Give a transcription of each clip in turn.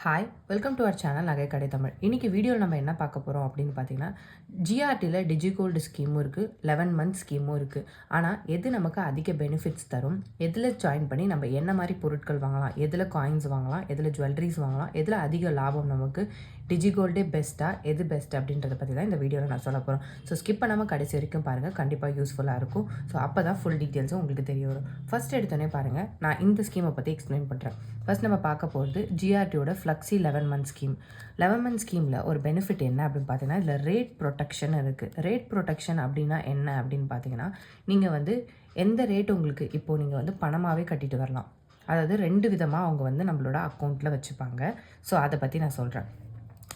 Hi welcome to our channel நகை கடை தமிழ். இன்றைக்கி வீடியோவில் நம்ம என்ன பார்க்க போகிறோம் அப்படின்னு பார்த்தீங்கன்னா, ஜிஆர்டியில் டிஜிகோல்டு ஸ்கீமும் இருக்குது, 11 மந்த் ஸ்கீமும் இருக்குது. ஆனால் எது நமக்கு அதிக பெனிஃபிட்ஸ் தரும், எதில் ஜாயின் பண்ணி நம்ம என்ன மாதிரி பொருட்கள் வாங்கலாம், எதில் காயின்ஸ் வாங்கலாம், எதில் ஜுவல்லரிஸ் வாங்கலாம், எதில் அதிக லாபம் நமக்கு, டிஜிகோல்டே பெஸ்ட்டாக எது பெஸ்ட் அப்படின்றத பற்றி தான் இந்த வீடியோவில் நான் சொல்ல போகிறோம். ஸோ ஸ்கிப் பண்ணாமல் கடைசி வரைக்கும் பாருங்கள், கண்டிப்பாக யூஸ்ஃபுல்லாக இருக்கும். ஸோ அப்போ தான் ஃபுல் டீட்டெயில்ஸும் உங்களுக்கு தெரிய வரும். ஃபஸ்ட் எடுத்தோடனே பாருங்கள், நான் இந்த ஸ்கீமை பற்றி எக்ஸ்பிளைன் பண்ணுறேன். ஃபஸ்ட் நம்ம பார்க்க போகிறது ஜிஆர்டியோட ஃப்ளக்ஸி 11 மந்த் ஸ்கீம். 11 மந்த் ஸ்கீமில் ஒரு பெனிஃபிட் என்ன அப்படின்னு பார்த்தீங்கன்னா, இதில் ரேட் ப்ரொடெக்ஷன் இருக்குது. ரேட் ப்ரொடெக்ஷன் அப்படின்னா என்ன அப்படின்னு பார்த்தீங்கன்னா, நீங்கள் வந்து எந்த ரேட் உங்களுக்கு இப்போது நீங்கள் வந்து பணமாகவே கட்டிட்டு வரலாம். அதாவது 2 விதமாக அவங்க வந்து நம்மளோட அக்கௌண்ட்டில் வச்சுப்பாங்க. ஸோ அதை பற்றி நான் சொல்கிறேன்.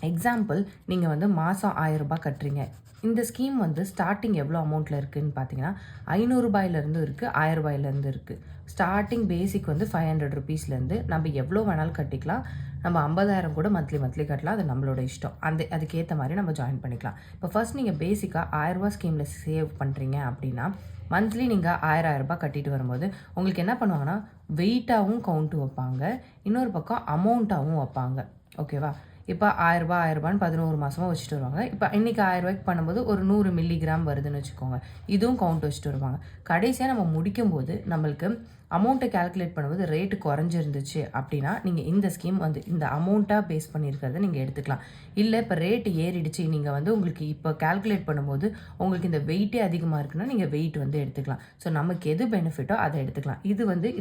எக்ஸாம்பிள், நீங்கள் வந்து மாதம் 1000 ரூபாய் கட்டுறீங்க. இந்த ஸ்கீம் வந்து ஸ்டார்டிங் எவ்வளோ அமௌண்ட்டில் இருக்குதுன்னு பார்த்தீங்கன்னா, 500 ரூபாயிலேருந்து இருக்குது, 1000 ரூபாயிலேருந்து இருக்குது. ஸ்டார்டிங் பேசிக் வந்து 500 ருபீஸ்லேருந்து நம்ம எவ்வளோ வேணாலும் கட்டிக்கலாம். நம்ம 50,000 கூட மந்த்லி கட்டலாம். அது நம்மளோட இஷ்டம். அதுக்கேற்ற மாதிரி நம்ம ஜாயின் பண்ணிக்கலாம். இப்போ ஃபர்ஸ்ட் நீங்கள் பேசிக்காக 1000 ரூபா ஸ்கீமில் சேவ் பண்ணுறீங்க அப்படின்னா, மந்த்லி நீங்கள் 1000 ரூபாய் கட்டிட்டு வரும்போது உங்களுக்கு என்ன பண்ணுவாங்கன்னா, வெயிட்டாகவும் கவுண்ட்டு வைப்பாங்க, இன்னொரு பக்கம் அமௌண்ட்டாகவும் வைப்பாங்க. ஓகேவா? இப்போ 1000 ரூபான்னு 11 மாதமாக வச்சுட்டு வருவாங்க. இப்போ இன்றைக்கி 1000 ரூபாய்க்கு பண்ணும்போது ஒரு 100 மில்லிகிராம் வருதுன்னு வச்சுக்கோங்க. இதுவும் கவுண்ட் வச்சுட்டு வருவாங்க. கடைசியாக நம்ம முடிக்கும்போது நம்மளுக்கு அமௌண்ட்டை கேல்குலேட் பண்ணும்போது ரேட்டு குறைஞ்சிருந்துச்சு அப்படின்னா, நீங்கள் இந்த ஸ்கீம் வந்து இந்த அமௌண்ட்டாக பேஸ் பண்ணியிருக்கிறத நீங்கள் எடுத்துக்கலாம். இல்லை இப்போ ரேட்டு ஏறிடுச்சு, நீங்கள் வந்து உங்களுக்கு இப்போ கேல்குலேட் பண்ணும்போது உங்களுக்கு இந்த வெயிட்டே அதிகமாக இருக்குன்னா, நீங்கள் வெயிட் வந்து எடுத்துக்கலாம். ஸோ நமக்கு எது பெனிஃபிட்டோ அதை எடுத்துக்கலாம். இது வந்து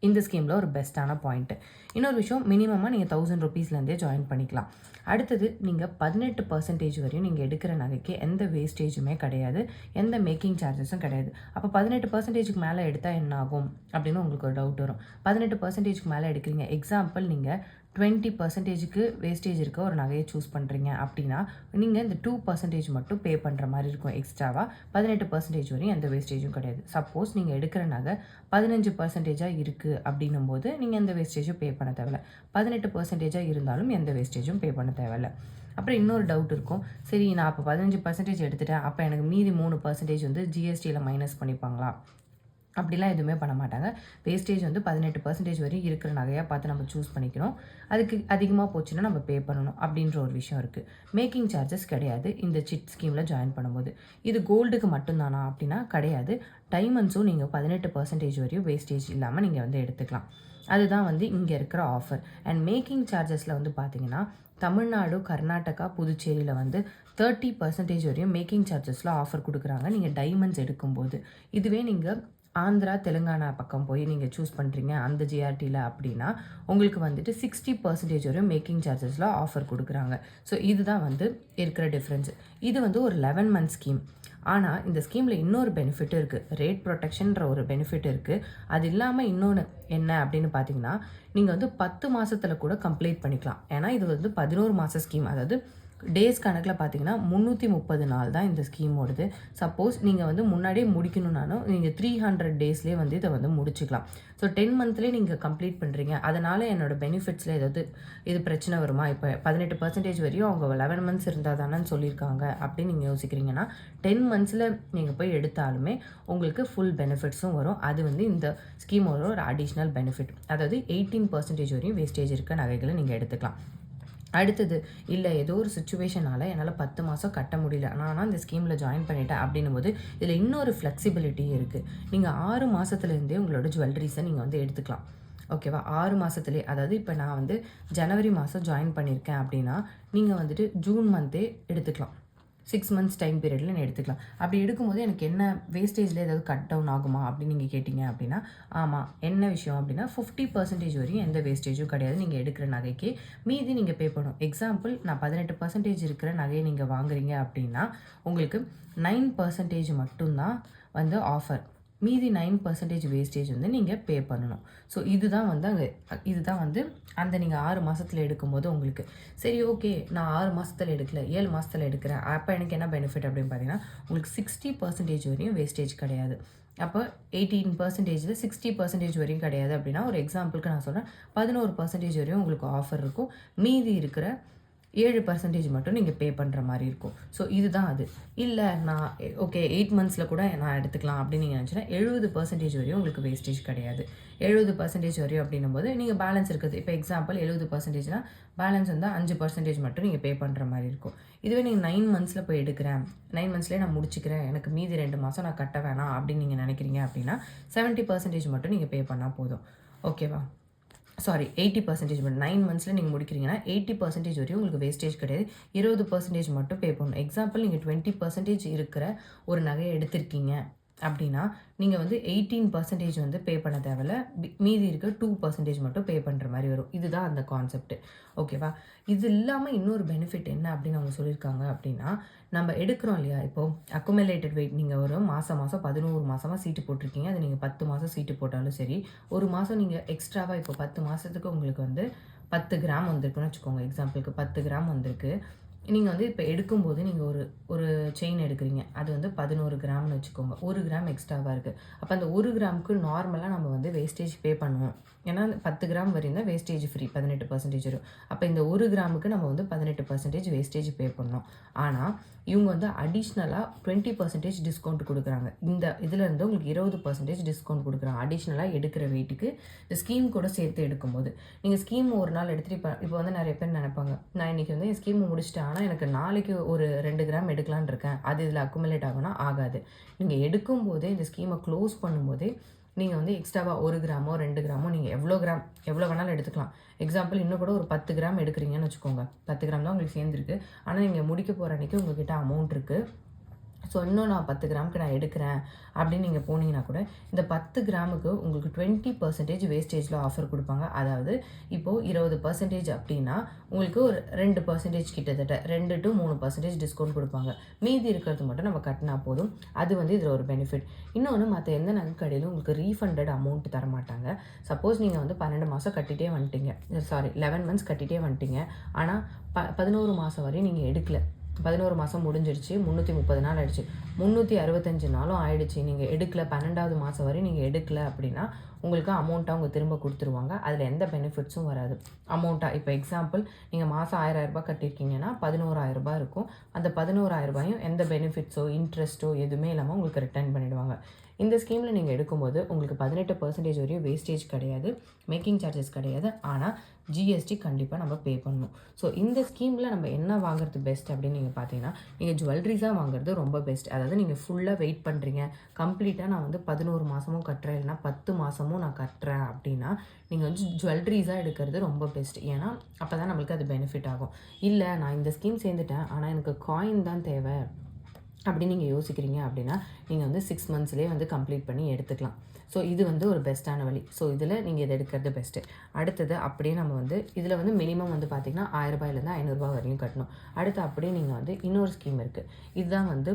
இந்த ஸ்கீமில் ஒரு பெஸ்ட்டான பாயிண்ட்டு. இன்னொரு விஷயம், மினிமமாக நீங்கள் 1000 ருபீஸ்லேருந்தே ஜாயின் பண்ணிக்கலாம். அடுத்தது, நீங்கள் 18% வரையும் நீங்கள் எடுக்கிற நகைக்கு எந்த வேஸ்டேஜுமே கிடையாது, எந்த மேக்கிங் சார்ஜஸும் கிடையாது. அப்போ 18%க்கு மேலே எடுத்தால் என்ன ஆகும் அப்படின்னு உங்களுக்கு ஒரு டவுட் வரும். 18%க்கு மேலே எடுக்கிறீங்க, எக்ஸாம்பிள் நீங்கள் 20%க்கு வேஸ்டேஜ் இருக்க ஒரு நகையை சூஸ் பண்ணுறீங்க அப்படின்னா, நீங்கள் இந்த 2% மட்டும் பே பண்ணுற மாதிரி இருக்கும் எக்ஸ்ட்ராவாக. 18% வரையும் எந்த வேஸ்டேஜும் கிடையாது. சப்போஸ் நீங்கள் எடுக்கிற நகை 15% இருக்குது அப்படின்னும் போது நீங்கள் எந்த வேஸ்டேஜும் பே பண்ண தேவையில்ல. 18% இருந்தாலும் எந்த வேஸ்டேஜும் பே பண்ண தேவையில்ல. அப்புறம் இன்னொரு டவுட் இருக்கும், சரி நான் அப்போ 15% எடுத்துட்டேன், அப்போ எனக்கு மீதி 3% வந்து ஜிஎஸ்டியில் மைனஸ் பண்ணிப்பாங்களா? அப்படிலாம் எதுவுமே பண்ண மாட்டாங்க. வேஸ்டேஜ் வந்து 18% வரையும் இருக்கிற நகையாக பார்த்து நம்ம சூஸ் பண்ணிக்கணும். அதுக்கு அதிகமாக போச்சுன்னா நம்ம பே பண்ணணும் அப்படின்ற ஒரு விஷயம் இருக்குது. மேக்கிங் சார்ஜஸ் கிடையாது இந்த சிட் ஸ்கீமில் ஜாயின் பண்ணும்போது. இது கோல்டுக்கு மட்டும்தானா அப்படின்னா கிடையாது. டைமண்ட்ஸும் நீங்கள் 18% வரையும் வேஸ்டேஜ் இல்லாமல் நீங்கள் வந்து எடுத்துக்கலாம். அதுதான் வந்து இங்கே இருக்கிற ஆஃபர். அண்ட் மேக்கிங் சார்ஜஸில் வந்து பார்த்தீங்கன்னா, தமிழ்நாடு, கர்நாடகா, புதுச்சேரியில் வந்து 30% வரையும் மேக்கிங் சார்ஜஸில் ஆஃபர் கொடுக்குறாங்க நீங்கள் டைமண்ட்ஸ் எடுக்கும்போது. இதுவே நீங்கள் ஆந்திரா, தெலுங்கானா பக்கம் போய் நீங்கள் சூஸ் பண்ணுறீங்க அந்த ஜிஆர்டியில் அப்படின்னா, உங்களுக்கு வந்துட்டு 60% வரையும் மேக்கிங் சார்ஜஸில் ஆஃபர் கொடுக்குறாங்க. ஸோ இதுதான் வந்து இருக்கிற டிஃப்ரென்ஸ். இது வந்து ஒரு 11 மந்த் ஸ்கீம். ஆனால் இந்த ஸ்கீமில் இன்னொரு பெனிஃபிட் இருக்குது. ரேட் ப்ரொடெக்ஷன்ற ஒரு பெனிஃபிட் இருக்குது. அது இல்லாமல் இன்னொன்று என்ன அப்படின்னு பார்த்தீங்கன்னா, நீங்கள் வந்து 10 மாதத்தில் கூட கம்ப்ளீட் பண்ணிக்கலாம். ஏன்னா இது வந்து 11 மாத ஸ்கீம். அதாவது டேஸ் கணக்கில் பார்த்தீங்கன்னா 330 நாள் தான் இந்த ஸ்கீம் ஓடுது. சப்போஸ் நீங்கள் வந்து முன்னாடியே முடிக்கணுன்னாலும் நீங்கள் 300 டேஸ்லேயே வந்து இதை வந்து முடிச்சுக்கலாம். ஸோ 10 மந்த்லேயே நீங்கள் கம்ப்ளீட் பண்ணுறீங்க. அதனால் என்னோடய பெனிஃபிட்ஸில் ஏதாவது இது பிரச்சனை வருமா? இப்போ 18% வரையும் அவங்க 11 மந்த்ஸ் இருந்தால் தானே சொல்லியிருக்காங்க அப்படின்னு நீங்கள் யோசிக்கிறீங்கன்னா, 10 மந்த்ஸில் நீங்கள் போய் எடுத்தாலுமே உங்களுக்கு ஃபுல் பெனிஃபிட்ஸும் வரும். அது வந்து இந்த ஸ்கீமோட ஒரு அடிஷ்னல் பெனிஃபிட். அதாவது 18% வரையும் வேஸ்டேஜ் இருக்க நகைகளை நீங்கள் எடுத்துக்கலாம். அடுத்தது, இல்லை ஏதோ ஒரு சுச்சுவேஷனால் என்னால் 10 மாதம் கட்ட முடியல, ஆனால் இந்த ஸ்கீமில் ஜாயின் பண்ணிட்டேன் அப்படின்னும் போது இதில் இன்னொரு ஃப்ளெக்சிபிலிட்டி இருக்குது. நீங்கள் 6 மாதத்துலேருந்தே உங்களோட ஜுவல்லரிஸை நீங்கள் வந்து எடுத்துக்கலாம். ஓகேவா? 6 மாதத்துலேயே, அதாவது இப்போ நான் வந்து ஜனவரி மாதம் ஜாயின் பண்ணியிருக்கேன் அப்படின்னா, நீங்கள் வந்துட்டு ஜூன் மந்த்தே எடுத்துக்கலாம். 6 மந்த்ஸ் டைம் பீரியடில் நான் எடுத்துக்கலாம். அப்படி எடுக்கும்போது எனக்கு என்ன வேஸ்டேஜில் ஏதாவது கட் டவுன் ஆகுமா அப்படின்னு நீங்கள் கேட்டிங்க அப்படின்னா, ஆமாம். என்ன விஷயம் அப்படின்னா, 50% வரையும் எந்த வேஸ்டேஜும் கிடையாது நீங்கள் எடுக்கிற நகைக்கு. மீதி நீங்கள் பே பண்ணணும். எக்ஸாம்பிள், நான் 18% இருக்கிற நகையை நீங்கள் வாங்குறீங்க அப்படின்னா, உங்களுக்கு 9% மட்டும்தான் வந்து ஆஃபர். மீதி 9% வேஸ்டேஜ் வந்து நீங்கள் பே பண்ணணும். ஸோ இதுதான் வந்து அந்த நீங்கள் 6 மாதத்தில் எடுக்கும்போது உங்களுக்கு சரி ஓகே, நான் 6 மாதத்தில் எடுக்கல, 7 மாதத்தில் எடுக்கிறேன், அப்போ எனக்கு என்ன பெனிஃபிட் அப்படின்னு பார்த்தீங்கன்னா, உங்களுக்கு 60% வரையும் வேஸ்டேஜ் கிடையாது. அப்போ 18%ல் 60% வரையும் கிடையாது அப்படின்னா, ஒரு எக்ஸாம்பிளுக்கு நான் சொல்கிறேன், 11% வரையும் உங்களுக்கு ஆஃபர் இருக்கும். மீதி இருக்கிற 7% மட்டும் நீங்கள் பே பண்ணுற மாதிரி இருக்கும். ஸோ இதுதான் அது. இல்லை நான் ஓகே 8 மந்த்ஸில் கூட நான் எடுத்துக்கலாம் அப்படின்னு நீங்கள் நினச்சினா 70% வரையும் உங்களுக்கு வேஸ்டேஜ் கிடையாது. 70% வரையும் அப்படின்னும்போது நீங்கள் பேலன்ஸ் இருக்குது. இப்போ எக்ஸாம்பிள் 70%னா பேலன்ஸ் வந்து 5% மட்டும் நீங்கள் பே பண்ணுற மாதிரி இருக்கும். இதுவே நீங்கள் 9 மந்த்ஸில் போய் எடுக்கிறேன், 9 மந்த்ஸ்லேயே நான் முடிச்சுக்கிறேன், எனக்கு மீதி 2 மாதம் நான் கட்ட வேணாம் அப்படின்னு நீங்கள் நினைக்கிறீங்க அப்படின்னா 70% மட்டும் நீங்கள் பே பண்ணால் போதும். ஓகேவா? சாரி 80% மட்டும் 9 மந்த்ஸில் நீங்கள் முடிக்கிறீங்கன்னா 80% வரையும் உங்களுக்கு வேஸ்டேஜ் கிடையாது. 20% மட்டும் பே பண்ணணும். எக்ஸாம்பிள் நீங்கள் 20% இருக்கிற ஒரு நகையை எடுத்திருக்கீங்க அப்படின்னா நீங்கள் வந்து 18% வந்து பே பண்ண தேவையில்ல. மீதி இருக்க 2% மட்டும் பே பண்ணுற மாதிரி வரும். இதுதான் அந்த கான்செப்ட். ஓகேவா? இது இல்லாமல் இன்னொரு பெனிஃபிட் என்ன அப்படின்னு அவங்க சொல்லியிருக்காங்க அப்படின்னா, நம்ம எடுக்கிறோம் இல்லையா, இப்போது அக்குமுலேட்டட் வெயிட் நீங்கள் ஒரு மாதம் 11 மாதமாக சீட்டு போட்டிருக்கீங்க. அது நீங்கள் 10 மாதம் சீட்டு போட்டாலும் சரி, ஒரு மாதம் நீங்கள் எக்ஸ்ட்ராவாக இப்போ 10 மாதத்துக்கு உங்களுக்கு வந்து 10 கிராம் வந்திருக்குன்னு வச்சுக்கோங்க. எக்ஸாம்பிளுக்கு 10 கிராம் வந்திருக்கு. நீங்கள் வந்து இப்போ எடுக்கும்போது நீங்கள் ஒரு ஒரு செயின் எடுக்கிறீங்க. அது வந்து 11 கிராம்னு வச்சுக்கோங்க. 1 கிராம் எக்ஸ்ட்ராவாக இருக்குது. அப்போ அந்த 1 கிராமுக்கு நார்மலாக நம்ம வந்து வேஸ்டேஜ் பே பண்ணுவோம். ஏன்னா 10 கிராம் வரையும் தான் வேஸ்டேஜ் ஃப்ரீ 18% வரும். அப்போ இந்த 1 கிராமுக்கு நம்ம வந்து 18% வேஸ்டேஜ் பே பண்ணோம். ஆனால் இவங்க வந்து அடிஷ்னலாக 20% டிஸ்கவுண்ட் கொடுக்குறாங்க. இந்த இதிலேருந்து உங்களுக்கு 20% டிஸ்கவுண்ட் கொடுக்குறாங்க. அடிஷ்னலாக எடுக்கிற வெயிட்டுக்கு இந்த ஸ்கீம் கூட சேர்த்து எடுக்கும்போது. நீங்கள் ஸ்கீம் ஒரு நாள் எடுத்துகிட்டு இப்போ வந்து நிறைய பேர் நினைப்பாங்க, நான் இன்றைக்கி வந்து என் ஸ்கீம் முடிச்சிட்டேன், ஆனால் எனக்கு நாளைக்கு ஒரு 2 கிராம் எடுக்கலான்னு இருக்கேன், அது இதில் அக்குமுலேட் ஆகும்னா ஆகாது. நீங்கள் எடுக்கும்போதே இந்த ஸ்கீமை க்ளோஸ் பண்ணும்போதே நீங்கள் வந்து எக்ஸ்ட்ராவாக 1 கிராமோ 2 கிராமோ நீங்கள் எவ்வளோ வேணாலும் எடுத்துக்கலாம். எக்ஸாம்பிள் இன்னும் கூட ஒரு 10 கிராம் எடுக்கிறீங்கன்னு வச்சுக்கோங்க. 10 கிராம் தான் உங்களுக்கு சேர்ந்துருக்கு. ஆனால் நீங்கள் முடிக்க போகிற அன்றைக்கி உங்கள்கிட்ட அமௌண்ட் இருக்குது. ஸோ இன்னும் நான் 10 கிராமுக்கு நான் எடுக்கிறேன் அப்படின்னு நீங்கள் போனீங்கன்னா கூட இந்த 10 கிராமுக்கு உங்களுக்கு 20% வேஸ்டேஜில் ஆஃபர் கொடுப்பாங்க. அதாவது இப்போது 20% அப்படின்னா உங்களுக்கு ஒரு 2% கிட்டத்தட்ட 2 to 3% டிஸ்கவுண்ட் கொடுப்பாங்க. மீதி இருக்கிறது மட்டும் நம்ம கட்டினா போதும். அது வந்து இதில் ஒரு பெனிஃபிட். இன்னொன்று மற்ற எந்த நகைக்கடையிலும் உங்களுக்கு ரீஃபண்டட் அமௌண்ட் தரமாட்டாங்க. சப்போஸ் நீங்கள் வந்து 12 மாதம் கட்டிகிட்டே வந்துட்டீங்க, 11 மந்த்ஸ் கட்டிகிட்டே வந்துட்டீங்க, ஆனால் 11 மாதம் வரையும் நீங்கள் எடுக்கல. 11 மாதம் முடிஞ்சிடுச்சு, 330 நாள் ஆயிடுச்சு, 365 நாளும் ஆயிடுச்சு, நீங்கள் எடுக்கல, 12வது மாதம் வரை நீங்கள் எடுக்கல அப்படின்னா உங்களுக்கு அமௌண்ட்டாக அவங்க திரும்ப கொடுத்துருவாங்க. அதில் எந்த பெனிஃபிட்ஸும் வராது. அமௌண்ட்டாக இப்போ எக்ஸாம்பிள் நீங்கள் மாதம் 1000 ரூபாய் கட்டியிருக்கீங்கன்னா 11,000 ரூபாய் இருக்கும். அந்த 11,000 ரூபாயும் எந்த பெனிஃபிட்ஸோ இன்ட்ரெஸ்ட்டோ எதுவுமே இல்லாமல் உங்களுக்கு ரிட்டர்ன் பண்ணிவிடுவாங்க. இந்த ஸ்கீமில் நீங்கள் எடுக்கும்போது உங்களுக்கு 18% வரையும் வேஸ்டேஜ் கிடையாது, மேக்கிங் சார்ஜஸ் கிடையாது. ஆனால் ஜிஎஸ்டி கண்டிப்பாக நம்ம பே பண்ணணும். ஸோ இந்த ஸ்கீமில் நம்ம என்ன வாங்குறது பெஸ்ட் அப்படின்னு நீங்கள் பார்த்தீங்கன்னா, நீங்கள் ஜுவல்லரிஸாக வாங்குறது ரொம்ப பெஸ்ட். அதாவது நீங்கள் ஃபுல்லாக வெயிட் பண்ணுறீங்க, கம்ப்ளீட்டாக நான் வந்து 11 மாதமும் கட்டுறேன், இல்லைனா 10 மாதமும் நான் கட்டுறேன் அப்படின்னா நீங்கள் வந்து ஜுவல்லரிஸாக எடுக்கிறது ரொம்ப பெஸ்ட். ஏன்னா அப்போ தான் நம்மளுக்கு அது பெனிஃபிட் ஆகும். இல்லை நான் இந்த ஸ்கீம் சேர்ந்துட்டேன், ஆனால் எனக்கு காயின் தான் தேவை அப்படின்னு நீங்கள் யோசிக்கிறீங்க அப்படின்னா நீங்கள் வந்து 6 மந்த்ஸ்லேயே வந்து கம்ப்ளீட் பண்ணி எடுத்துக்கலாம். ஸோ இது வந்து ஒரு பெஸ்ட்டான வழி. ஸோ இதில் நீங்கள் இதை எடுக்கிறது பெஸ்ட்டு. அடுத்தது அப்படியே நம்ம வந்து இதில் வந்து மினிமம் வந்து பார்த்திங்கன்னா 1000 ரூபாயிலேருந்து 500 ரூபாய் வரையும் கட்டணும். அடுத்து அப்படியே நீங்கள் வந்து இன்னொரு ஸ்கீம் இருக்குது. இதுதான் வந்து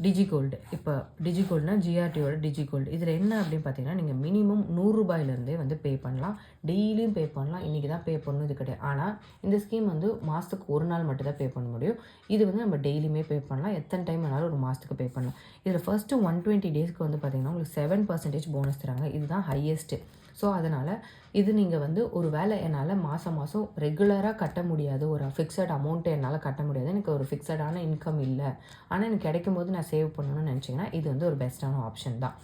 டிஜிகோல்டு. இப்போ டிஜிகோல்டுனா ஜிஆர்டியோட டிஜிகோல்டு. இதில் என்ன அப்படின்னு பார்த்தீங்கன்னா நீங்கள் மினிமம் 100 ரூபாயிலேருந்தே வந்து பே பண்ணலாம். டெய்லியும் பே பண்ணலாம். இன்றைக்கி தான் பே பண்ணணும் இது கிடையாது. ஆனால் இந்த ஸ்கீம் வந்து மாதத்துக்கு ஒரு நாள் மட்டும் தான் பே பண்ண முடியும். இது வந்து நம்ம டெய்லியுமே பே பண்ணலாம். எத்தனை டைம் வேணாலும் ஒரு மாதத்துக்கு பே பண்ணலாம். இதில் ஃபஸ்ட்டு 120 டேஸ்க்கு வந்து பார்த்திங்கன்னா உங்களுக்கு 7% போனஸ் தராங்க. இதுதான் ஹையஸ்ட்டு. ஸோ அதனால் இது நீங்கள் வந்து ஒரு வேளை என்னால் மாதம் ரெகுலராக கட்ட முடியாது, ஒரு ஃபிக்ஸட் அமௌண்ட்டு என்னால் கட்ட முடியாது, எனக்கு ஒரு ஃபிக்ஸடான இன்கம் இல்லை, ஆனால் எனக்கு கிடைக்கும்போது நான் சேவ் பண்ணணும்னு நினச்சிங்கன்னா இது வந்து ஒரு பெஸ்ட்டான ஆப்ஷன் தான்.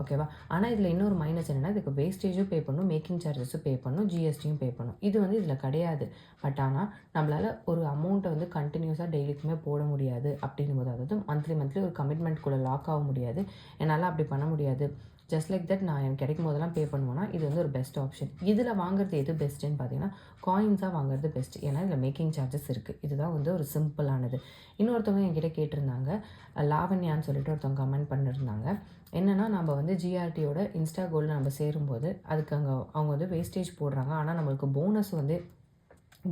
ஓகேவா? ஆனால் இதில் இன்னொரு மைனஸ் என்னென்னா இதுக்கு வேஸ்டேஜும் பே பண்ணணும், மேக்கிங் சார்ஜஸும் பே பண்ணணும், ஜிஎஸ்டியும் பே பண்ணணும். இது வந்து இதில் கிடையாது. பட் ஆனால் நம்மளால் ஒரு அமௌண்ட்டை வந்து கண்டினியூஸாக டெய்லிக்குமே போட முடியாது அப்படிங்கும்போது, அதாவது மந்த்லி ஒரு கமிட்மெண்ட்குள்ளே லாக் ஆக முடியாது. என்னால் அப்படி பண்ண முடியாது, ஜஸ்ட் லைக் தட் நான் எனக்கு கிடைக்கும் போதெல்லாம் பே பண்ணுவோன்னா இது வந்து ஒரு பெஸ்ட் ஆப்ஷன். இதில் வாங்குறது எது பெஸ்ட்டுன்னு பார்த்தீங்கன்னா காயின்ஸாக வாங்குறது பெஸ்ட். ஏன்னா இதில் மேக்கிங் சார்ஜஸ் இருக்குது. இதுதான் வந்து ஒரு சிம்பிளானது. இன்னொருத்தவங்க என்கிட்ட கேட்டிருந்தாங்க, லாவண்யான்னு சொல்லிட்டு ஒருத்தவங்க கமெண்ட் பண்ணியிருந்தாங்க. என்னென்னா நம்ம வந்து ஜிஆர்டியோட இன்ஸ்டா கோல்டில் நம்ம சேரும்போது அதுக்கு அவங்க வந்து வேஸ்டேஜ் போடுறாங்க, ஆனால் நம்மளுக்கு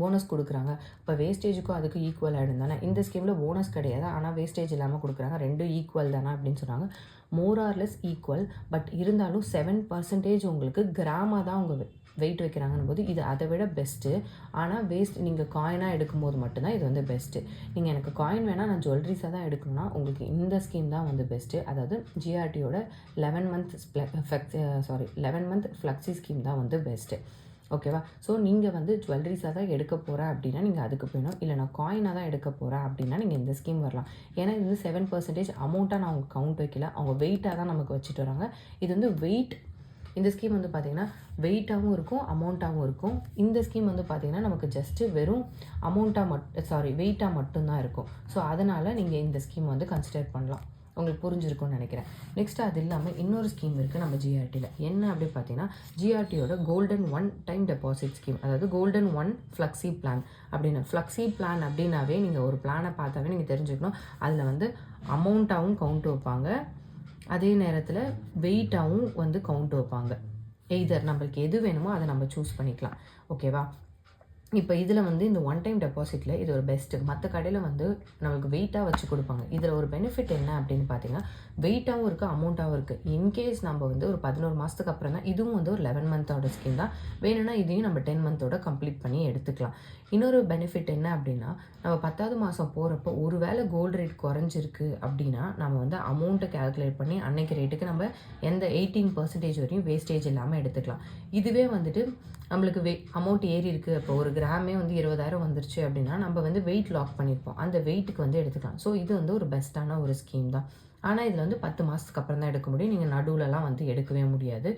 போனஸ் கொடுக்குறாங்க. இப்போ வேஸ்டேஜுக்கும் அதுக்கு ஈக்குவல் ஆகிடும் தானே. இந்த ஸ்கீமில் போனஸ் கிடையாது, ஆனால் வேஸ்டேஜ் இல்லாமல் கொடுக்குறாங்க. ரெண்டும் ஈக்குவல் தானே அப்படின்னு சொன்னாங்க. More or less equal. But இருந்தாலும் 7% உங்களுக்கு கிராமாக தான் அவங்க வெயிட் வைக்கிறாங்கன்னு போது இது அதை விட பெஸ்ட்டு. ஆனால் நீங்கள் காயினாக எடுக்கும்போது மட்டும்தான் இது வந்து பெஸ்ட்டு. நீங்கள் எனக்கு காயின் வேணால் நான் ஜுவல்லரிஸாக தான் எடுக்கணும்னா உங்களுக்கு இந்த ஸ்கீம் தான் வந்து பெஸ்ட்டு. அதாவது ஜிஆர்டியோட 11 மந்த் ஃப்ளெக்ஸி ஸ்கீம் தான் வந்து பெஸ்ட்டு. ஓகேவா? ஸோ நீங்கள் வந்து ஜுவல்லரிஸாக தான் எடுக்க போகிறேன் அப்படின்னா நீங்கள் அதுக்கு போயிடணும். இல்லை நான் காயினாக தான் எடுக்க போகிறேன் அப்படின்னா நீங்கள் இந்த ஸ்கீம் வரலாம். ஏன்னா இது வந்து 7% அமௌண்ட்டாக நான் அவங்க கவுண்ட் வைக்கல. அவங்க வெயிட்டாக தான் நமக்கு வச்சுட்டு வராங்க. இது வந்து வெயிட். இந்த ஸ்கீம் வந்து பார்த்திங்கன்னா வெயிட்டாகவும் இருக்கும், அமௌண்ட்டாகவும் இருக்கும். இந்த ஸ்கீம் வந்து பார்த்திங்கன்னா நமக்கு ஜஸ்ட்டு வெறும் வெயிட்டாக மட்டும்தான் இருக்கும். ஸோ அதனால் நீங்கள் இந்த ஸ்கீம் வந்து கன்சிடர் பண்ணலாம். உங்களுக்கு புரிஞ்சிருக்கும்னு நினைக்கிறேன். நெக்ஸ்ட் அது இல்லாமல் இன்னொரு ஸ்கீம் இருக்குது நம்ம ஜிஆர்டியில். என்ன அப்படி பார்த்தீங்கன்னா ஜிஆர்டியோட golden one time deposit scheme, அதாவது கோல்டன் ஒன் ஃப்ளெக்ஸி பிளான் அப்படின்னு. ஃப்ளெக்ஸி பிளான் அப்படின்னாவே நீங்கள் ஒரு பிளானை பார்த்தாவே நீங்கள் தெரிஞ்சுக்கணும். அதில் வந்து அமௌண்ட்டாகவும் கவுண்ட் வைப்பாங்க, அதே நேரத்தில் வெயிட்டாகவும் வந்து கவுண்ட் வைப்பாங்க. எய்தர் நம்மளுக்கு எது வேணுமோ அதை நம்ம சூஸ் பண்ணிக்கலாம். ஓகேவா? இப்போ இதில் வந்து இந்த ஒன் டைம் டெபாசிட்டில் இது ஒரு பெஸ்ட்டு. மற்ற கடையில் வந்து நம்மளுக்கு வெயிட்டாக வச்சு கொடுப்பாங்க. இதில் ஒரு பெனிஃபிட் என்ன அப்படின்னு பார்த்தீங்கன்னா வெயிட்டாகவும் இருக்குது, அமௌண்ட்டாகவும் இருக்குது. இன்கேஸ் நம்ம வந்து ஒரு 11 மாதத்துக்கு அப்புறம் தான், இதுவும் வந்து ஒரு 11 மந்தோட ஸ்கீம் தான். வேணும்னா இதையும் நம்ம 10 மந்தோட கம்ப்ளீட் பண்ணி எடுத்துக்கலாம். இன்னொரு பெனிஃபிட் என்ன அப்படின்னா நம்ம 10வது மாதம் போகிறப்போ ஒரு வேளை கோல்டு ரேட் குறைஞ்சிருக்கு அப்படின்னா நம்ம வந்து அமௌண்ட்டை கேல்குலேட் பண்ணி அன்னைக்கு ரேட்டுக்கு நம்ம எந்த 18% வரையும் வேஸ்டேஜ் இல்லாமல் எடுத்துக்கலாம். இதுவே வந்துட்டு நம்மளுக்கு அமௌண்ட் ஏறி இருக்குது, இப்போ ஒரு கிராமே வந்து 20,000 வந்துருச்சு அப்படின்னா நம்ம வந்து வெயிட் லாக் பண்ணியிருப்போம், அந்த வெயிட்டுக்கு வந்து எடுத்துக்கலாம். ஸோ இது வந்து ஒரு பெஸ்ட்டான ஒரு ஸ்கீம் தான். ஆனால் இதில் வந்து 10 மாதத்துக்கு அப்புறம் தான் எடுக்க முடியும். நீங்கள் நடுவுலலாம் வந்து எடுக்கவே முடியாது.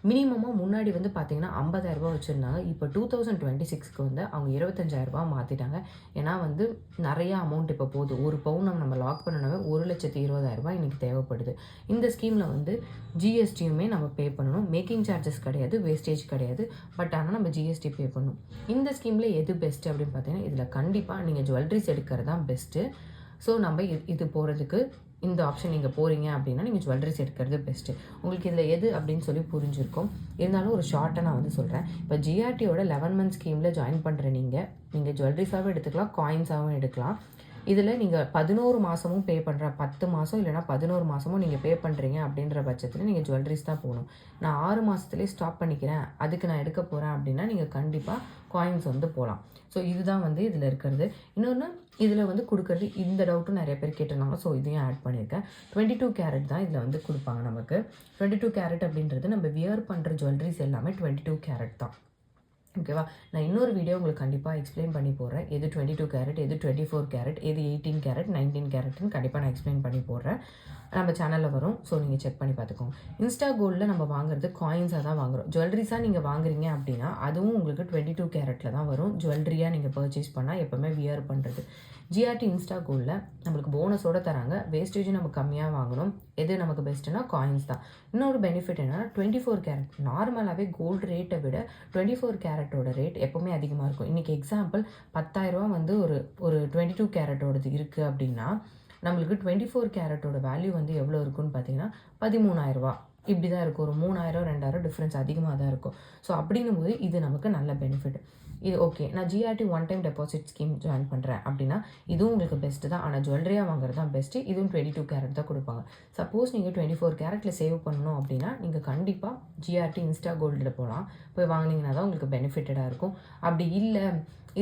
மினிமமாக முன்னாடி வந்து பார்த்தீங்கன்னா 50,000 வச்சுருந்தாங்க. இப்போ 2026க்கு வந்து அவங்க 25,000 மாற்றிட்டாங்க. ஏன்னா வந்து நிறையா அமௌண்ட் இப்போ போகுது. ஒரு பவுன் நம்ம லாக் பண்ணனாவே 1,20,000 இன்றைக்கி தேவைப்படுது. இந்த ஸ்கீமில் வந்து ஜிஎஸ்டியுமே நம்ம பே பண்ணணும். மேக்கிங் சார்ஜஸ் கிடையாது, வேஸ்டேஜ் கிடையாது. பட் ஆனால் நம்ம ஜிஎஸ்டி பே பண்ணணும். இந்த ஸ்கீமில் எது பெஸ்ட்டு அப்படின்னு பார்த்தீங்கன்னா இதில் கண்டிப்பாக நீங்கள் ஜுவல்லரிஸ் எடுக்கிறது தான் பெஸ்ட்டு. ஸோ நம்ம இது போகிறதுக்கு இந்த ஆப்ஷன் நீங்கள் போகிறீங்க அப்படின்னா நீங்கள் ஜுவல்லரிஸ் எடுக்கிறது பெஸ்ட்டு. உங்களுக்கு இதில் எது அப்படின்னு சொல்லி புரிஞ்சிருக்கும். இருந்தாலும் ஒரு ஷார்ட்டாக நான் வந்து சொல்கிறேன். இப்போ ஜிஆர்டியோட 11 மந்த் ஸ்கீமில் ஜாயின் பண்ணுற நீங்கள் ஜுவல்லரிஸாகவும் எடுத்துக்கலாம், காயின்ஸாகவும் எடுக்கலாம். இதில் நீங்கள் 11 மாதமும் பே பண்ணுற 10 மாதம் இல்லைனா 11 மாதமும் நீங்கள் பே பண்ணுறீங்க அப்படின்ற பட்சத்தில் நீங்கள் ஜுவல்லரிஸ் தான் போகணும். நான் 6 மாதத்துலேயே ஸ்டாப் பண்ணிக்கிறேன், அதுக்கு நான் எடுக்க போகிறேன் அப்படின்னா நீங்கள் கண்டிப்பாக காயின்ஸ் வந்து போகலாம். ஸோ இதுதான் வந்து இதில் இருக்கிறது. இன்னொன்று இதில் வந்து கொடுக்குறது, இந்த டவுட்டும் நிறைய பேர் கேட்டிருந்தாங்க. ஸோ இதையும் ஆட் பண்ணியிருக்கேன். 22 கேரட் தான் இதில் வந்து கொடுப்பாங்க நமக்கு. 22 கேரட் அப்படின்றது நம்ம வியர் பண்ணுற ஜுவல்லரிஸ் எல்லாமே 22 கேரட் தான். ஓகேவா? நான் இன்னொரு வீடியோ உங்களுக்கு கண்டிப்பாக எக்ஸ்பிளைன் பண்ணி போடுறேன். எது 22 கேரட், எது 24 கேரட், எது 18 கேரட், 19 கேரட்னு கண்டிப்பாக நான் எக்ஸ்பிளைன் பண்ணி போடுறேன். நம்ம சேனலில் வரும். ஸோ நீங்கள் செக் பண்ணி பார்த்துக்கோங்க. இன்ஸ்டா கோல்டில் நம்ம வாங்குறது காயின்ஸாக தான் வாங்குகிறோம். ஜுவல்லரிஸாக நீங்கள் வாங்குறீங்க அப்படின்னா அதுவும் உங்களுக்கு 22 கேரட்டில் தான் வரும். ஜுவல்லரியாக நீங்கள் பர்ச்சேஸ் பண்ணால் எப்போவுமே வியர் பண்ணுறது. ஜிஆர்டி இன்ஸ்டா கோல்டில் நம்மளுக்கு போனஸோடு தராங்க. வேஸ்டேஜும் நம்ம கம்மியாக வாங்கணும். எது நமக்கு பெஸ்ட்டுனா காயின்ஸ் தான். இன்னொரு பெனிஃபிட் என்னென்னா 24 கேரட். நார்மலாகவே கோல்டு ரேட்டை விட 24 கேரட்டோட ரேட் எப்போவுமே அதிகமாக இருக்கும். இன்றைக்கி எக்ஸாம்பிள் 10,000 வந்து ஒரு 22 கேரட்டோடது இருக்குது அப்படின்னா நம்மளுக்கு 24 கேரட்டோட வேல்யூ வந்து எவ்வளோ இருக்குன்னு பார்த்தீங்கன்னா 13,000 இப்படி தான் இருக்கும். ஒரு 3,000 2,000 டிஃப்ரென்ஸ் அதிகமாக தான் இருக்கும். ஸோ அப்படின்னும் போது இது நமக்கு நல்ல பெனிஃபிட். இது ஓகே, நான் GRT one time deposit scheme join பண்ணுறேன் அப்படின்னா இதுவும் உங்களுக்கு பெஸ்ட்டு தான். ஆனால் ஜுவல்லரியாக வாங்குறது தான் பெஸ்ட்டு. இதுவும் 22 கேரட் தான் கொடுப்பாங்க. சப்போஸ் நீங்கள் 24 கேரட்டில் சேவ் பண்ணணும் அப்படின்னா நீங்கள் கண்டிப்பாக ஜிஆர்டி இன்ஸ்டா கோல்டில் போகலாம். போய் வாங்கினீங்கன்னா தான் உங்களுக்கு பெனிஃபிட்டடாக இருக்கும். அப்படி இல்லை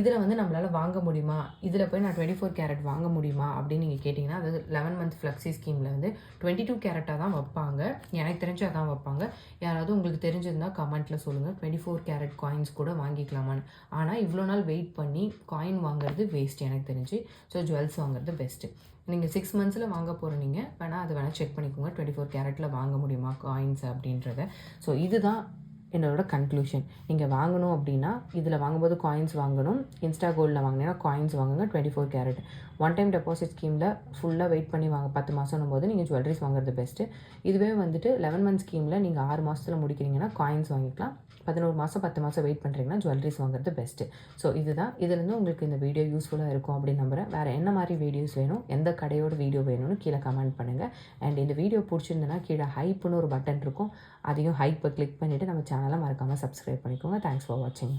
இதில் வந்து நம்மளால் வாங்க முடியுமா, இதில் போய் நான் 24 கேரட் வாங்க முடியுமா அப்படின்னு நீங்கள் கேட்டிங்கன்னா, அதாவது 11 மந்த் ஃப்ளெக்ஸி ஸ்கீமில் வந்து 22 கேரட்டாக தான் வைப்பாங்க. எனக்கு தெரிஞ்சு அதான் வைப்பாங்க. யாராவது உங்களுக்கு தெரிஞ்சிருந்தால் கமெண்ட்டில் சொல்லுங்கள். 24 கேரட் காயின்ஸ் கூட வாங்கிக்கலாமான்னு. ஆனால் இவ்வளோ நாள் வெயிட் பண்ணி காயின் வாங்குறது வேஸ்ட் எனக்கு தெரிஞ்சு. ஸோ ஜுவல்ஸ் வாங்குறது பெஸ்ட்டு. நீங்கள் 6 மந்த்ஸில் வாங்க போகிற நீங்கள் வேணால் செக் பண்ணிக்கோங்க 24 கேரட்டில் வாங்க முடியுமா காயின்ஸ் அப்படின்றத. ஸோ இதுதான் என்னோட கன்க்ளூஷன். நீங்கள் வாங்கணும் அப்படின்னா இதில் வாங்கும்போது காயின்ஸ் வாங்கணும். இன்ஸ்டா கோல்டில் வாங்கினீங்கன்னா காயின்ஸ் வாங்குங்க. 24 கேரட் ஒன் டைம் டெபாசிட் ஸ்கீமில் ஃபுல்லாக வெயிட் பண்ணி 10 மாதம் போது நீங்கள் ஜுவல்லரிஸ் வாங்குறது பெஸ்ட்டு. இதுவே வந்துட்டு 11 மந்த் ஸ்கீமில் நீங்கள் 6 மாதத்தில் முடிக்கிறீங்கன்னா காயின்ஸ் வாங்கிக்கலாம். 11 மாதம் 10 மாதம் வெயிட் பண்ணுறீங்கன்னா ஜுவல்லரிஸ் வாங்குறது பெஸ்ட்டு. ஸோ இதுதான். இதுலேருந்து உங்களுக்கு இந்த வீடியோ யூஸ்ஃபுல்லாக இருக்கும் அப்படின்னு நம்புகிறேன். வேறு என்ன மாதிரி வீடியோஸ் வேணும், எந்த கடையோட வீடியோ வேணும்னு கீழே கமெண்ட் பண்ணுங்கள். அண்ட் இந்த வீடியோ பிடிச்சிருந்ததுன்னா கீழே ஹைப்புன்னு ஒரு பட்டன் இருக்கும். அதையும் ஹைப்பை கிளிக் பண்ணிவிட்டு நம்ம சேனலை மறக்காமல் சப்ஸ்கிரைப் பண்ணிக்கோங்க. தேங்க்ஸ் ஃபார் வாட்சிங்.